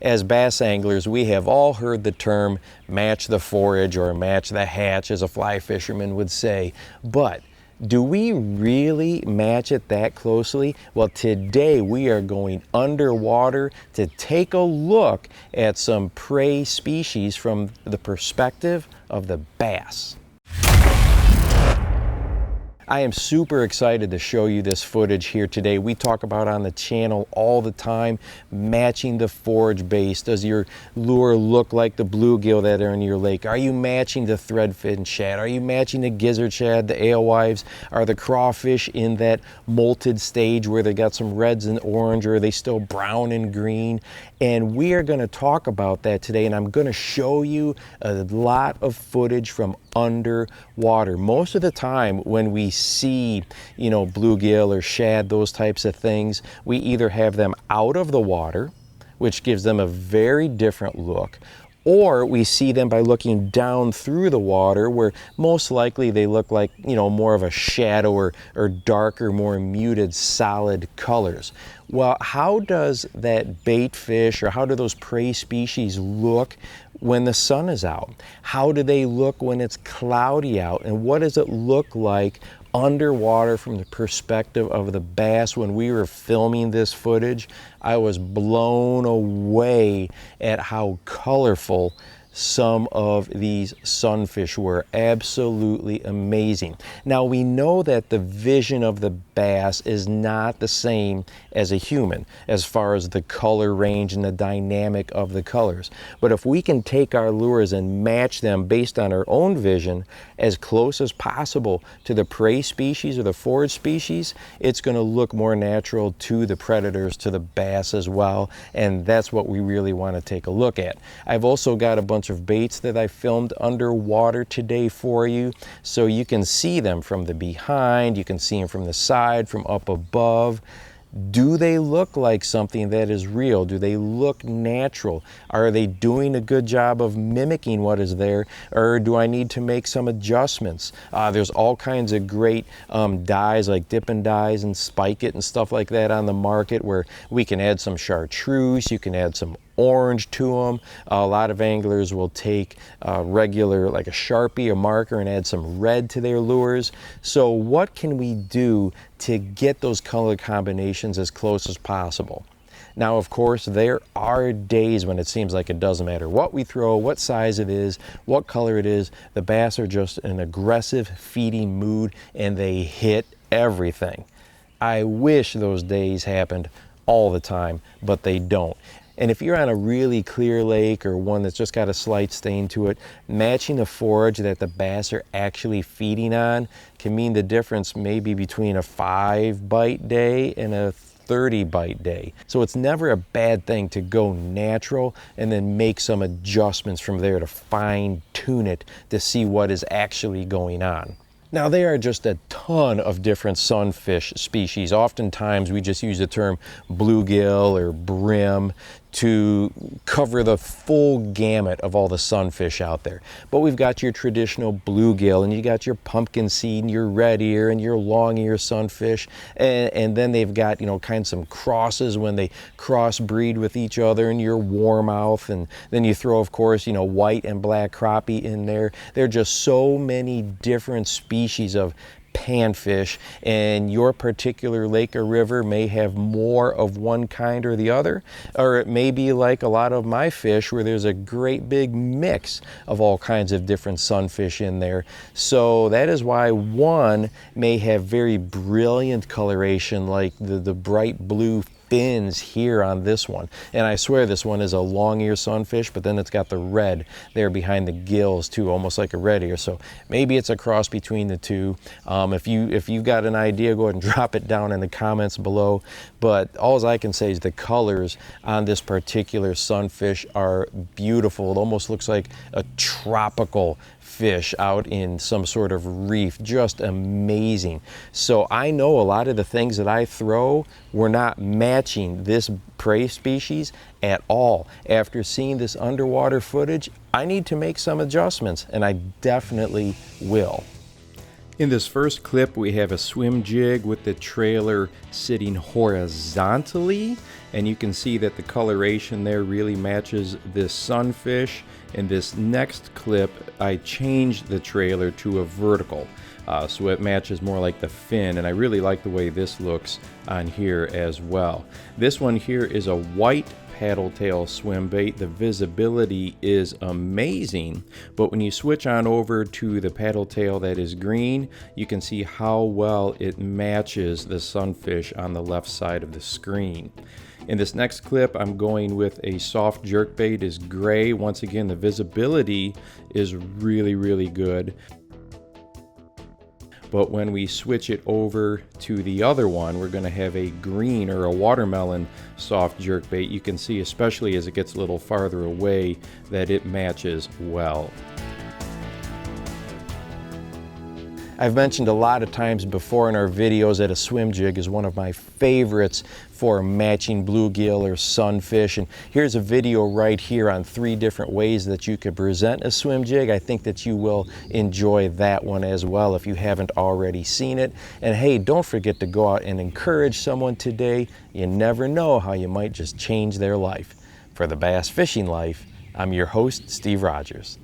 As bass anglers, we have all heard the term match the forage or match the hatch, as a fly fisherman would say. But do we really match it that closely? Well, today we are going underwater to take a look at some prey species from the perspective of the bass. I am super excited to show you this footage here today. We talk about on the channel all the time, matching the forage base. Does your lure look like the bluegill that are in your lake? Are you matching the threadfin shad? Are you matching the gizzard shad, the alewives? Are the crawfish in that molted stage where they got some reds and orange, or are they still brown and green? And we are going to talk about that today, and I'm going to show you a lot of footage from underwater. Most of the time when we see, bluegill or shad, those types of things, we either have them out of the water, which gives them a very different look, or we see them by looking down through the water, where most likely they look like, more of a shadow or darker, more muted, solid colors. Well, how does that bait fish, or how do those prey species look when the sun is out? How do they look when it's cloudy out? And what does it look like underwater from the perspective of the bass? When we were filming this footage, I was blown away at how colorful some of these sunfish were. Absolutely amazing. Now, we know that the vision of the bass is not the same as a human as far as the color range and the dynamic of the colors. But if we can take our lures and match them based on our own vision as close as possible to the prey species or the forage species, it's going to look more natural to the predators, to the bass as well. And that's what we really want to take a look at. I've also got a bunch of baits that I filmed underwater today for you, so you can see them from the behind, you can see them from the side, from up above. Do they look like something that is real? Do they look natural? Are they doing a good job of mimicking what is there, or do I need to make some adjustments? There's all kinds of great dyes, like Dippin' Dyes and Spike It and stuff like that on the market, where we can add some chartreuse, you can add some orange to them. A lot of anglers will take regular, like a Sharpie, a marker, and add some red to their lures. So what can we do to get those color combinations as close as possible? Now, of course, there are days when it seems like it doesn't matter what we throw, what size it is, what color it is. The bass are just in an aggressive feeding mood, and they hit everything. I wish those days happened all the time, but they don't. And if you're on a really clear lake, or one that's just got a slight stain to it, matching the forage that the bass are actually feeding on can mean the difference maybe between a 5-bite day and a 30-bite day. So it's never a bad thing to go natural and then make some adjustments from there to fine tune it to see what is actually going on. Now, there are just a ton of different sunfish species. Oftentimes we just use the term bluegill or brim to cover the full gamut of all the sunfish out there. But we've got your traditional bluegill, and you got your pumpkin seed, and your red ear, and your long ear sunfish, and then they've got, kind of some crosses when they crossbreed with each other, and your warmouth, and then you throw, of course, white and black crappie in there. There are just so many different species of panfish, and your particular lake or river may have more of one kind or the other, or it may be like a lot of my fish where there's a great big mix of all kinds of different sunfish in there. So that is why one may have very brilliant coloration, like the bright blue fins here on this one. And I swear this one is a long ear sunfish, but then it's got the red there behind the gills too, almost like a red ear. So maybe it's a cross between the two. If you've got an idea, go ahead and drop it down in the comments below. But all I can say is the colors on this particular sunfish are beautiful. It almost looks like a tropical fish out in some sort of reef. Just amazing. So I know a lot of the things that I throw were not matching this prey species at all. After seeing this underwater footage, I need to make some adjustments, and I definitely will. In this first clip, we have a swim jig with the trailer sitting horizontally, and you can see that the coloration there really matches this sunfish. In this next clip, I changed the trailer to a vertical, so it matches more like the fin, and I really like the way this looks on here as well. This one here is a white paddle tail swim bait. The visibility is amazing, but when you switch on over to the paddle tail that is green, you can see how well it matches the sunfish on the left side of the screen. In this next clip, I'm going with a soft jerkbait is gray. Once again, the visibility is really good. But when we switch it over to the other one, we're going to have a green or a watermelon soft jerkbait. You can see, especially as it gets a little farther away, that it matches well. I've mentioned a lot of times before in our videos that a swim jig is one of my favorites for matching bluegill or sunfish. And here's a video right here on 3 different ways that you could present a swim jig. I think that you will enjoy that one as well if you haven't already seen it. And hey, don't forget to go out and encourage someone today. You never know how you might just change their life. For the Bass Fishing Life, I'm your host, Steve Rogers.